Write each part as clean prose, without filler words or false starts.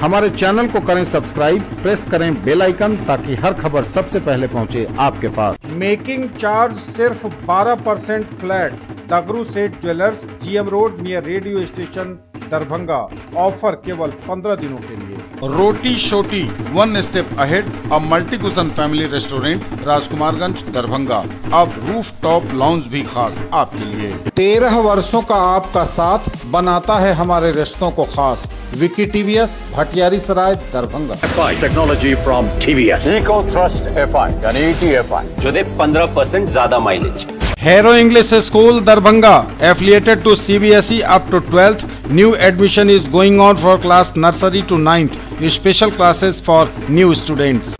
हमारे चैनल को करें सब्सक्राइब, प्रेस करें बेल आइकन ताकि हर खबर सबसे पहले पहुंचे आपके पास। मेकिंग चार्ज सिर्फ 12% फ्लैट। दगरू सेठ jewellers, GM road near radio station, Darbhanga. Offer केवल 15 दिनों के लिए। रोटी शोटी, one step ahead, a multi cushion family restaurant, Rajkumarganj, Darbhanga. अब रूफ टॉप लाउंज भी खास आपके लिए। 13 वर्षों का आपका साथ बनाता है हमारे रिश्तों को खास। Vicky TVS, Bhatiyari Sarai, Darbhanga. FI technology from TVS, eco thrust FI यानी ETFI जो दे 15% ज्यादा mileage. Hero English School, Darbhanga, affiliated to CBSE up to 12th. New admission is going on for class nursery to 9th. Special classes for new students.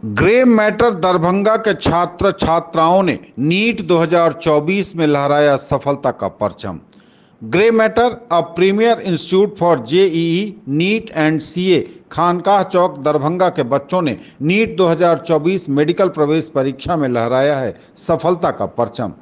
Grey matter Darbhanga के छात्र छात्राओं ने NEET 2024 में लहराया सफलता का परचम। Grey matter, a premier institute for JEE, neat and CA, खानकाह चौक, दरभंगा के बच्चों ने नीट 2024 मेडिकल प्रवेश परीक्षा में लहराया है सफलता का परचम।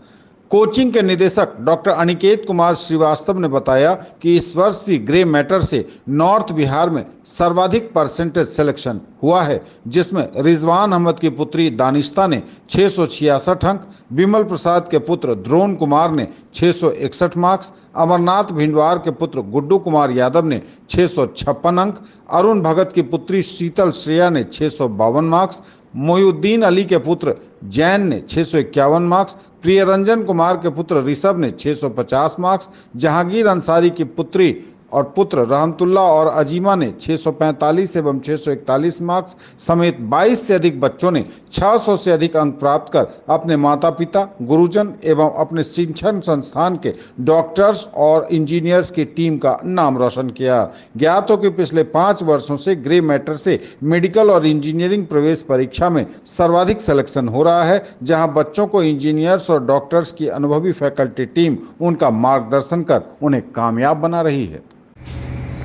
कोचिंग के निदेशक डॉक्टर अनिकेत कुमार श्रीवास्तव ने बताया कि इस वर्ष भी ग्रे मैटर से नॉर्थ बिहार में सर्वाधिक परसेंटेज सिलेक्शन हुआ है, जिसमें रिजवान अहमद की पुत्री दानिश्ता ने 666 अंक, विमल प्रसाद के पुत्र द्रोण कुमार ने 661 मार्क्स, अमरनाथ भिंडवार के पुत्र गुड्डू कुमार यादव ने 656 अंक, अरुण भगत की पुत्री शीतल श्रेया ने 652 मार्क्स, मोयुद्दीन अली के पुत्र जैन ने 651 मार्क्स, प्रियरंजन कुमार के पुत्र ऋषभ ने 650 मार्क्स, जहांगीर अंसारी की पुत्री और पुत्र रहमतुल्ला और अजीमा ने 645 एवं 641 मार्क्स समेत 22 से अधिक बच्चों ने 600 से अधिक अंक प्राप्त कर अपने माता पिता, गुरुजन एवं अपने शिक्षण संस्थान के डॉक्टर्स और इंजीनियर्स की टीम का नाम रोशन किया। ज्ञात हो कि पिछले 5 वर्षों से ग्रे मैटर से मेडिकल और इंजीनियरिंग प्रवेश परीक्षा में सर्वाधिक सिलेक्शन हो रहा है, जहाँ बच्चों को इंजीनियर्स और डॉक्टर्स की अनुभवी फैकल्टी टीम उनका मार्गदर्शन कर उन्हें कामयाब बना रही है।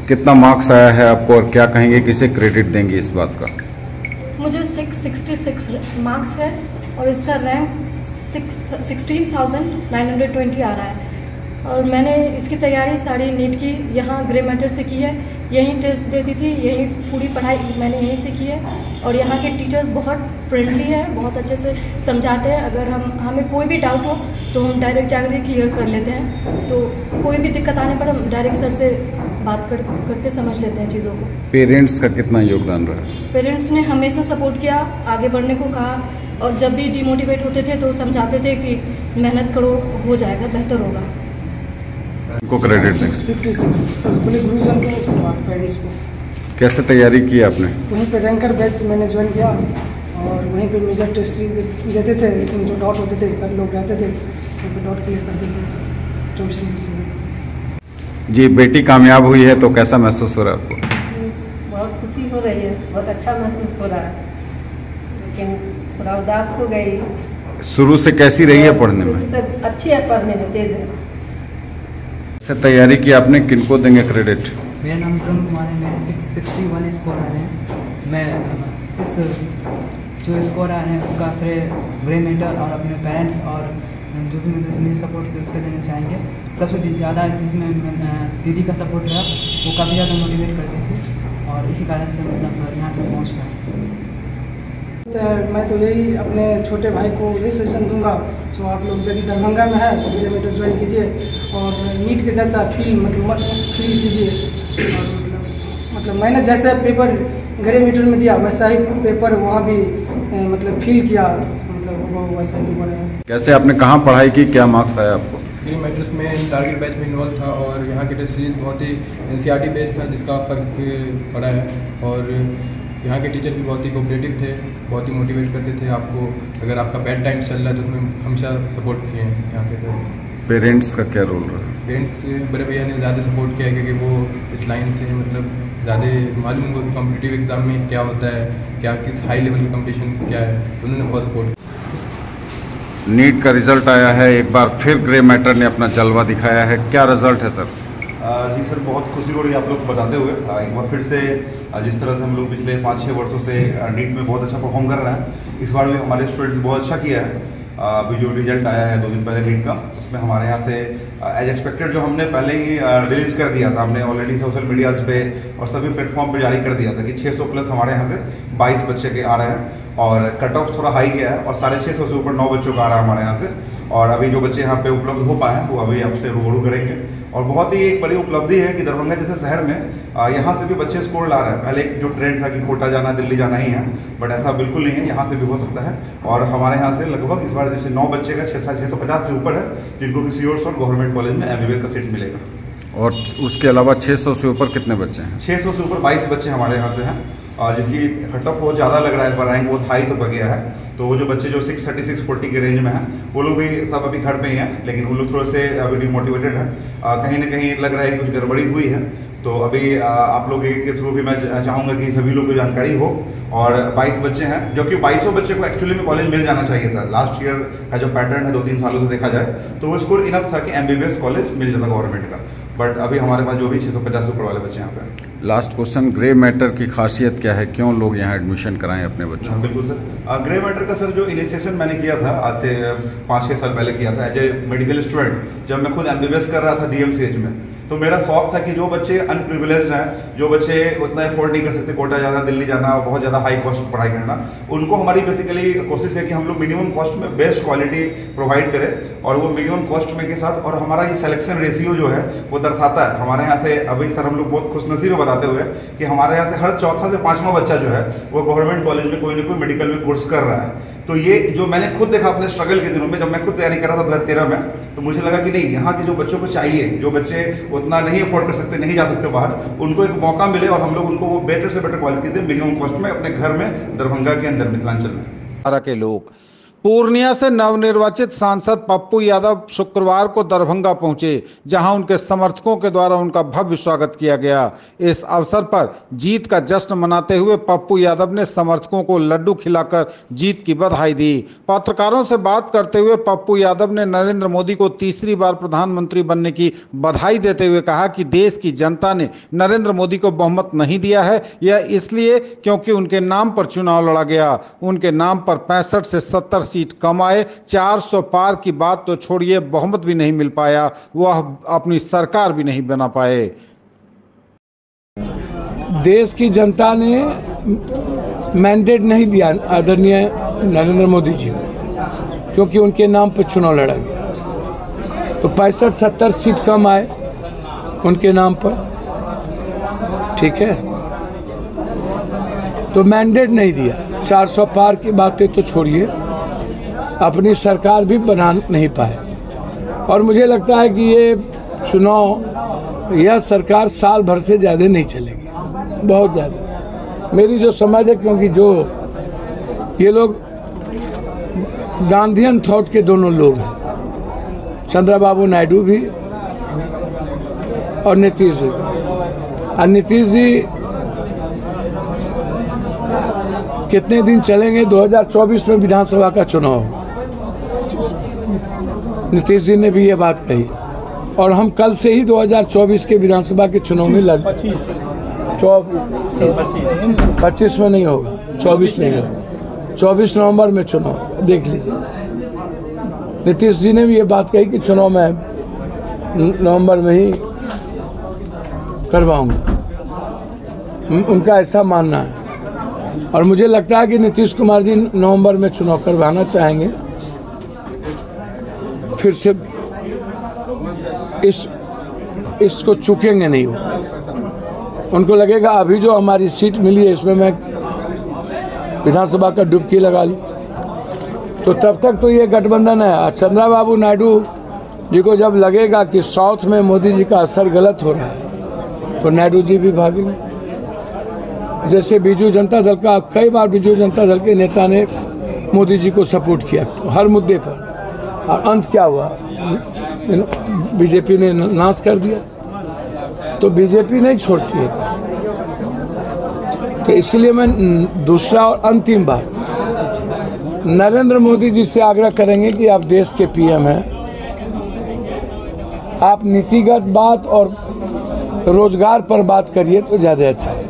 कितना मार्क्स आया है आपको और क्या कहेंगे, किसे क्रेडिट देंगे इस बात का? मुझे 666 मार्क्स है और इसका रैंक 16,920 आ रहा है। और मैंने इसकी तैयारी सारी नीट की यहाँ ग्रे मैटर से की है। यहीं टेस्ट देती थी, यहीं पूरी पढ़ाई मैंने यहीं से की है। और यहाँ के टीचर्स बहुत फ्रेंडली हैं, बहुत अच्छे से समझाते हैं। अगर हमें कोई भी डाउट हो तो हम डायरेक्ट जाकर क्लियर कर लेते हैं। तो कोई भी दिक्कत आने पर हम डायरेक्ट सर से बात करके समझ लेते हैं चीज़ों को। पेरेंट्स का कितना योगदान रहा? पेरेंट्स ने हमेशा सपोर्ट किया, आगे बढ़ने को कहा। और जब भी डिमोटिवेट होते थे तो समझाते थे कि मेहनत करो, हो जाएगा, बेहतर होगा। को क्रेडिट दें। 656 गुरुजन को, उसके बाद पेरेंट्स को। कैसे तैयारी की आपने? वहीं पे रैंकर बैच मैंने ज्वाइन किया और वहीं पे मेजर टेस्ट देते थे। इसमें जो डाउट होते थे सब लोग रहते थे, वहीं पे डाउट क्लियर करते थे 24 घंटे से। जी, बेटी कामयाब हुई है तो कैसा महसूस हो रहा है आपको? बहुत खुशी हो रही है, बहुत अच्छा महसूस हो रहा है, लेकिन थोड़ा उदास हो गई। शुरू से कैसी रही है पढ़ने में? सब अच्छी है, पढ़ने में तेज है। से तैयारी की आपने, किनको देंगे क्रेडिट? मेरा नाम द्रोण कुमार है, मेरे 661 स्कोर आ रहे हैं। मैं इस जो स्कोर आ रहे हैं उसका श्रेय ग्रे मैटर और अपने पेरेंट्स और जो भी मुझे सपोर्ट किया उसका देना चाहेंगे। सबसे ज़्यादा जिसमें दीदी का सपोर्ट रहा, वो काफ़ी ज़्यादा मोटिवेट करती थी और इसी कारण से मतलब यहाँ तक पहुँच पाए। मैं तो यही अपने छोटे भाई को यही सजेशन दूंगा, सो आप लोग यदि दरभंगा में है तो ग्रे मैटर ज्वाइन कीजिए और नीट के जैसा फील कीजिए। और मतलब मैंने जैसा पेपर ग्रे मैटर में दिया वैसा ही पेपर वहाँ भी मतलब फील किया, मतलब वो वैसा पेपर है। कैसे आपने कहाँ पढ़ाई की, क्या मार्क्स आया आपको? ग्रे मैटर्स में टारगेट बैच में इन्वॉल्व था और यहाँ के टेस्ट सीरीज बहुत ही NCERT बेस्ड था, जिसका फ़र्क पड़ा है। और यहाँ के टीचर भी बहुत ही कोऑपरेटिव थे, बहुत ही मोटिवेट करते थे आपको। अगर आपका बैड टाइम चल रहा है तो उसमें हमेशा सपोर्ट किए हैं यहाँ के सर। पेरेंट्स का क्या रोल रहा? पेरेंट्स बड़े भैया ने ज़्यादा सपोर्ट किया क्योंकि वो इस लाइन से मतलब ज़्यादा मालूम उनको कि कॉम्पिटिटिव एग्ज़ाम में क्या होता है, क्या किस हाई लेवल का कंपटीशन क्या है, उन्होंने बहुत सपोर्ट किया। नीट का रिजल्ट आया है, एक बार फिर ग्रे मैटर ने अपना जलवा दिखाया है, क्या रिजल्ट है सर? जी सर, बहुत खुशी हो रही है आप लोग को बताते हुए। एक बार फिर से जिस तरह से हम लोग पिछले 5-6 वर्षों से नीट में बहुत अच्छा परफॉर्म कर रहे हैं, इस बार भी हमारे स्टूडेंट्स बहुत अच्छा किया है। अभी जो रिजल्ट आया है 2 दिन पहले नीट का, उसमें हमारे यहाँ से एज एक्सपेक्टेड जो हमने पहले ही रिलीज कर दिया था, हमने ऑलरेडी सोशल मीडियाज पे और सभी प्लेटफॉर्म पे जारी कर दिया था कि 600 प्लस हमारे यहाँ से 22 बच्चे के आ रहे हैं और कट ऑफ थोड़ा हाई गया है और 650 से ऊपर 9 बच्चों का आ रहा है हमारे यहाँ से। और अभी जो बच्चे यहाँ पे उपलब्ध हो पाए हैं वो अभी आपसे रूबरू करेंगे। और बहुत ही एक बड़ी उपलब्धि है कि दरभंगा जैसे शहर में यहाँ से भी बच्चे स्कूल ला रहे हैं। पहले जो ट्रेंड था कि कोटा जाना, दिल्ली जाना ही है, बट ऐसा बिल्कुल नहीं है, यहाँ से भी हो सकता है। और हमारे यहाँ से लगभग इस बार जैसे 9 बच्चे का 650 से ऊपर है जिनको किसी और गवर्नमेंट कॉलेज में MBBS का सीट मिलेगा। और उसके अलावा 600 से ऊपर कितने बच्चे हैं? 600 से ऊपर 22 बच्चे हमारे यहाँ से हैं और जिनकी कट ऑफ बहुत ज़्यादा लग रहा है, पर रैंक बहुत हाई तक गया है। तो वो जो बच्चे जो 630 640 के रेंज में हैं वो लोग भी सब अभी घर पे ही हैं, लेकिन वो लोग थोड़े से अभी डिमोटिवेटेड हैं। कहीं ना कहीं लग रहा है कुछ गड़बड़ी हुई है। तो अभी आप लोग के थ्रू भी मैं चाहूँगा कि सभी लोग को जानकारी हो। और 22 बच्चे हैं जो कि 22 बच्चे को एक्चुअली में कॉलेज मिल जाना चाहिए था। लास्ट ईयर का जो पैटर्न है 2-3 सालों से देखा जाए तो वो स्कोर इनफ था कि MBBS कॉलेज मिल जाता गवर्नमेंट का, बट अभी हमारे पास जो भी 650 से ऊपर वाले बच्चे यहाँ पे। लास्ट क्वेश्चन, ग्रे मैटर की खासियत क्या है, क्यों लोग यहाँ एडमिशन कराएं अपने बच्चों को? बिल्कुल सर, ग्रे मैटर का सर जो इनिशिएशन मैंने किया था आज से 5-6 साल पहले किया था एज ए मेडिकल स्टूडेंट। जब मैं खुद MBBS कर रहा था DMCH में, तो मेरा शौक था कि जो बच्चे अनप्रिविलेज्ड हैं, जो बच्चे उतना अफोर्ड नहीं कर सकते कोटा जाना, दिल्ली जाना और बहुत ज़्यादा हाई कॉस्ट पढ़ाई करना, उनको हमारी बेसिकली कोशिश है कि हम लोग मिनिमम कॉस्ट में बेस्ट क्वालिटी प्रोवाइड करें और वो मिनिमम कॉस्ट में के साथ। और हमारा ये सिलेक्शन रेशियो जो है वो दर्शाता है हमारे यहाँ से। अभी सर हम लोग बहुत खुशनसीब है बताते हुए कि हमारे यहाँ से हर चौथा से 5वां बच्चा जो है वो गवर्नमेंट कॉलेज में कोई ना कोई मेडिकल में कोर्स कर रहा है। तो ये जो मैंने खुद देखा अपने स्ट्रगल के दिनों में, जब मैं खुद तैयारी कर रहा था 2013 में, तो मुझे लगा कि नहीं, यहाँ के जो बच्चों को चाहिए, जो बच्चे उतना नहीं अफोर्ड कर सकते, नहीं जा सकते बाहर, उनको एक मौका मिले और हम लोग उनको वो बेटर से बेटर क्वालिटी दें मिनिमम कॉस्ट में अपने घर में, दरभंगा के अंदर, मिथिलांचल में। के लोग पूर्णिया से नवनिर्वाचित सांसद पप्पू यादव शुक्रवार को दरभंगा पहुंचे, जहां उनके समर्थकों के द्वारा उनका भव्य स्वागत किया गया। इस अवसर पर जीत का जश्न मनाते हुए पप्पू यादव ने समर्थकों को लड्डू खिलाकर जीत की बधाई दी। पत्रकारों से बात करते हुए पप्पू यादव ने नरेंद्र मोदी को तीसरी बार प्रधानमंत्री बनने की बधाई देते हुए कहा कि देश की जनता ने नरेंद्र मोदी को बहुमत नहीं दिया है, यह इसलिए क्योंकि उनके नाम पर चुनाव लड़ा गया। उनके नाम पर 65 से 70 सीट कम आए, 400 पार की बात तो छोड़िए, बहुमत भी नहीं मिल पाया, वह अपनी सरकार भी नहीं बना पाए। देश की जनता ने मैंडेट नहीं दिया आदरणीय नरेंद्र मोदी जी को, क्योंकि उनके नाम पर चुनाव लड़ा गया। तो 65-70 सीट कम आए उनके नाम पर, ठीक है, तो मैंडेट नहीं दिया। 400 पार की बातें तो छोड़िए, अपनी सरकार भी बना नहीं पाए। और मुझे लगता है कि ये चुनाव, यह सरकार साल भर से ज़्यादा नहीं चलेगी, बहुत ज़्यादा मेरी जो समझ है, क्योंकि जो ये लोग गांधीयन थॉट के दोनों लोग हैं, चंद्रबाबू नायडू भी और नीतीश जी। और नीतीश जी कितने दिन चलेंगे? 2024 में विधानसभा का चुनाव होगा। नीतीश जी ने भी ये बात कही और हम कल से ही 2024 के विधानसभा के चुनाव में 25 में नहीं होगा, 24 में होगा, 24 नवंबर में चुनाव, देख लीजिए। नीतीश जी ने भी ये बात कही कि चुनाव में नवंबर में ही करवाऊंगा, उनका ऐसा मानना है। और मुझे लगता है कि नीतीश कुमार जी नवंबर में चुनाव करवाना चाहेंगे। फिर से इसको चूकेंगे नहीं वो। उनको लगेगा अभी जो हमारी सीट मिली है इसमें मैं विधानसभा का डुबकी लगा लूँ, तो तब तक तो ये गठबंधन है। चंद्रबाबू नायडू जी को जब लगेगा कि साउथ में मोदी जी का असर गलत हो रहा है, तो नायडू जी भी भागेंगे। जैसे बीजू जनता दल का, कई बार बीजू जनता दल के नेता ने मोदी जी को सपोर्ट किया हर मुद्दे पर, और अंत क्या हुआ? बीजेपी ने नाश कर दिया। तो बीजेपी नहीं छोड़ती है। तो इसलिए मैं दूसरा और अंतिम बात नरेंद्र मोदी जी से आग्रह करेंगे कि आप देश के पीएम हैं, आप नीतिगत बात और रोजगार पर बात करिए तो ज़्यादा अच्छा है।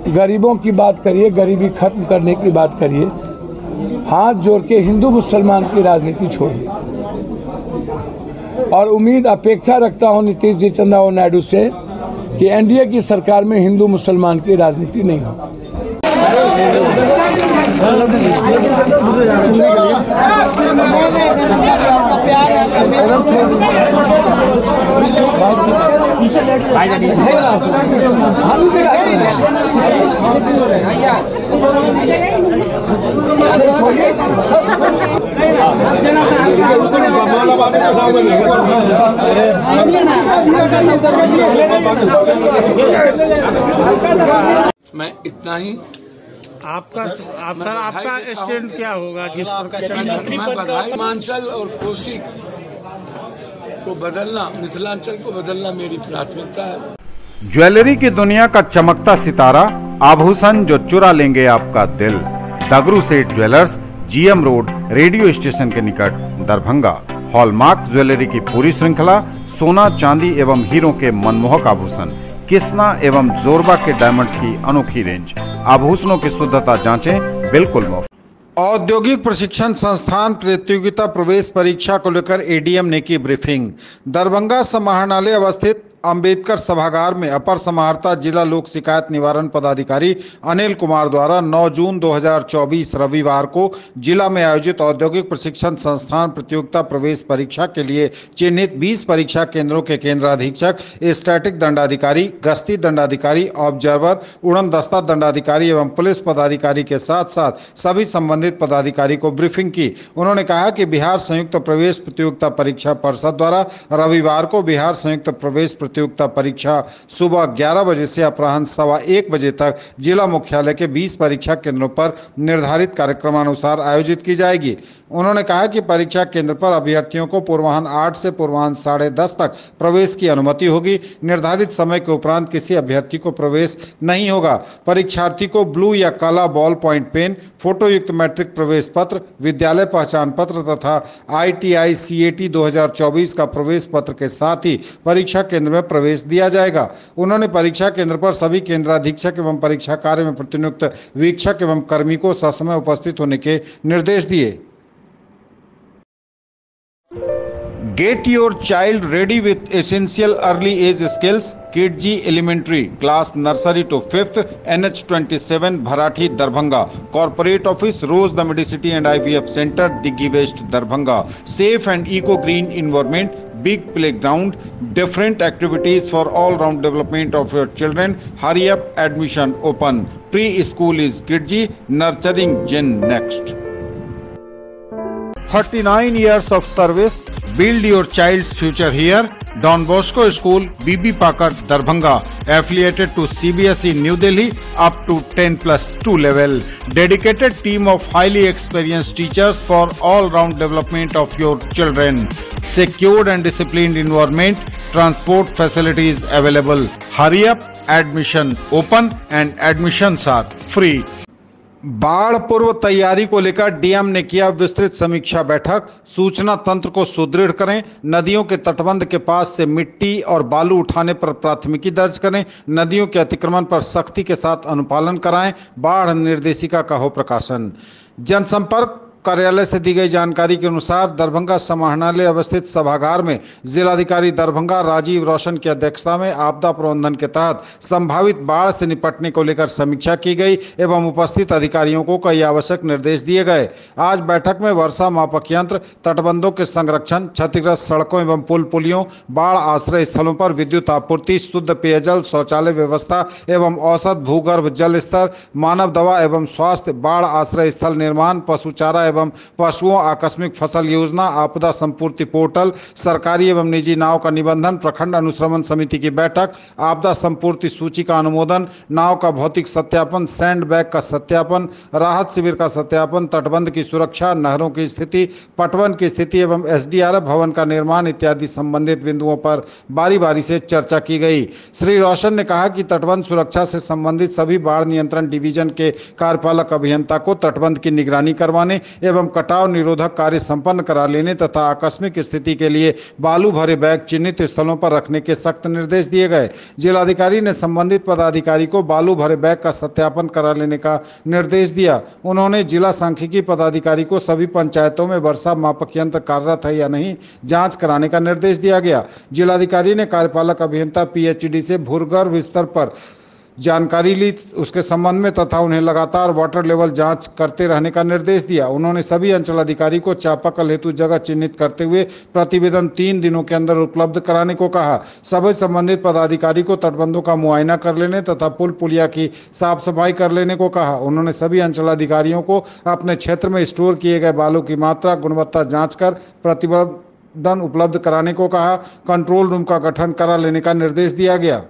गरीबों की बात करिए, गरीबी खत्म करने की बात करिए, हाथ जोड़ के हिंदू मुसलमान की राजनीति छोड़ दी। और उम्मीद अपेक्षा रखता हूं नीतीश जी चंद्रबाबू नायडू से कि एनडीए की सरकार में हिंदू मुसलमान की राजनीति नहीं हो। मैं इतना ही। आपका स्टैंड क्या होगा जिस प्रकार हिमाचल और कोसी को बदलना, मिथिलांचल को बदलना मेरी प्राथमिकता है। ज्वेलरी की दुनिया का चमकता सितारा, आभूषण जो चुरा लेंगे आपका दिल। दगरू सेठ jewellers, GM road, radio station के निकट, दरभंगा। हॉलमार्क ज्वेलरी की पूरी श्रृंखला, सोना चांदी एवं हीरों के मनमोहक आभूषण, किस्ना एवं जोरबा के डायमंड्स की अनोखी रेंज। आभूषणों की शुद्धता जांचें, बिल्कुल मुफ्त। औद्योगिक प्रशिक्षण संस्थान प्रतियोगिता प्रवेश परीक्षा को लेकर एडीएम ने की ब्रीफिंग। दरभंगा समाहरणालय अवस्थित अंबेडकर सभागार में अपर समाहर्ता जिला लोक शिकायत निवारण पदाधिकारी अनिल कुमार द्वारा 9 जून 2024 रविवार को जिला में आयोजित औद्योगिक प्रशिक्षण संस्थान प्रतियोगिता प्रवेश परीक्षा के लिए चिन्हित 20 परीक्षा केंद्रों के केंद्राधीक्षक, स्टैटिक दंडाधिकारी, गश्ती दंडाधिकारी, ऑब्जर्वर, उड़न दस्ता दंडाधिकारी एवं पुलिस पदाधिकारी के साथ साथ सभी संबंधित पदाधिकारी को ब्रीफिंग की। उन्होंने कहा कि बिहार संयुक्त प्रवेश प्रतियोगिता परीक्षा परिषद द्वारा रविवार को बिहार संयुक्त प्रवेश प्रतियोगिता परीक्षा सुबह 11 बजे से अपराह्न 1:15 बजे तक जिला मुख्यालय के 20 परीक्षा केंद्रों पर निर्धारित कार्यक्रमानुसार आयोजित की जाएगी। उन्होंने कहा कि परीक्षा केंद्र पर अभ्यर्थियों को पूर्वाह्न 8 से पूर्वाह्न 10:30 तक प्रवेश की अनुमति होगी। निर्धारित समय के उपरांत किसी अभ्यर्थी को प्रवेश नहीं होगा। परीक्षार्थी को ब्लू या काला बॉल पॉइंट पेन, फोटोयुक्त मैट्रिक प्रवेश पत्र, विद्यालय पहचान पत्र तथा ITI CAT 2024 का प्रवेश पत्र के साथ ही परीक्षा केंद्र में प्रवेश दिया जाएगा। उन्होंने परीक्षा केंद्र पर सभी केंद्राधीक्षक एवं परीक्षा कार्य में प्रतिनियुक्त वीक्षक एवं कर्मी को ससमय उपस्थित होने के निर्देश दिए। Get your child ready with essential early age skills. KidG Elementary class nursery to 5th, NH27 Bharathi, Darbhanga. Corporate office, Rose the Medicity and IVF Center, Diggi West, Darbhanga. Safe and eco-green environment, big playground, different activities for all-round development of your children. Hurry up, admission open. Pre-school is KidG, nurturing Gen Next. 39 years of service. Build your child's future here. Don Bosco School, BB Pakar, Darbhanga, affiliated to CBSE New Delhi up to 10+2 level. Dedicated team of highly experienced teachers for all-round development of your children. Secured and disciplined environment, transport facilities available. Hurry up, admission open and admissions are free. बाढ़ पूर्व तैयारी को लेकर DM ने किया विस्तृत समीक्षा बैठक। सूचना तंत्र को सुदृढ़ करें। नदियों के तटबंध के पास से मिट्टी और बालू उठाने पर प्राथमिकी दर्ज करें। नदियों के अतिक्रमण पर सख्ती के साथ अनुपालन कराएं। बाढ़ निर्देशिका का हो प्रकाशन। जनसंपर्क कार्यालय से दी गई जानकारी के अनुसार दरभंगा समाहरणालय अवस्थित सभागार में जिलाधिकारी दरभंगा राजीव रोशन की अध्यक्षता में आपदा प्रबंधन के तहत संभावित बाढ़ से निपटने को लेकर समीक्षा की गई एवं उपस्थित अधिकारियों को कई आवश्यक निर्देश दिए गए। आज बैठक में वर्षा मापक यंत्र, तटबंधों के संरक्षण, क्षतिग्रस्त सड़कों एवं पुल पुलियों, बाढ़ आश्रय स्थलों पर विद्युत आपूर्ति, शुद्ध पेयजल, शौचालय व्यवस्था एवं औसत भूगर्भ जल स्तर, मानव दवा एवं स्वास्थ्य, बाढ़ आश्रय स्थल निर्माण, पशु चारा एवं पशुओं आकस्मिक फसल योजना, आपदा संपूर्ति पोर्टल, सरकारी एवं निजी नाव का निबंधन, प्रखंड अनुश्रवण समिति की बैठक, आपदा संपूर्ति सूची का अनुमोदन, नाव का भौतिक सत्यापन, सैंड बैग का सत्यापन, राहत शिविर का सत्यापन, तटबंध की सुरक्षा, नहरों की स्थिति, पटवन की स्थिति एवं SDRF भवन का निर्माण इत्यादि संबंधित बिंदुओं पर बारी बारी से चर्चा की गई। श्री रोशन ने कहा कि तटबंध सुरक्षा से संबंधित सभी बाढ़ नियंत्रण डिवीजन के कार्यपालक अभियंता को तटबंध की निगरानी करवाने एवं कटाव निरोधक कार्य संपन्न करा लेने तथा आकस्मिक स्थिति के लिए बालू भरे बैग चिन्हित स्थलों पर रखने के सख्त निर्देश दिए गए। जिलाधिकारी ने संबंधित पदाधिकारी को बालू भरे बैग का सत्यापन करा लेने का निर्देश दिया। उन्होंने जिला सांख्यिकी पदाधिकारी को सभी पंचायतों में वर्षा मापक यंत्र कार्यरत है या नहीं जांच कराने का निर्देश दिया गया। जिलाधिकारी ने कार्यपालक अभियंता पीएचडी से भूगर्भ स्तर पर जानकारी ली, उसके संबंध में तथा उन्हें लगातार वाटर लेवल जांच करते रहने का निर्देश दिया। उन्होंने सभी अंचलाधिकारी को चापाकल हेतु जगह चिन्हित करते हुए प्रतिवेदन 3 दिनों के अंदर उपलब्ध कराने को कहा। सभी संबंधित पदाधिकारी को तटबंधों का मुआयना कर लेने तथा पुल पुलिया की साफ सफाई कर लेने को कहा। उन्होंने सभी अंचलाधिकारियों को अपने क्षेत्र में स्टोर किए गए बालू की मात्रा गुणवत्ता जाँच कर प्रतिवेदन उपलब्ध कराने को कहा। कंट्रोल रूम का गठन करा लेने का निर्देश दिया गया।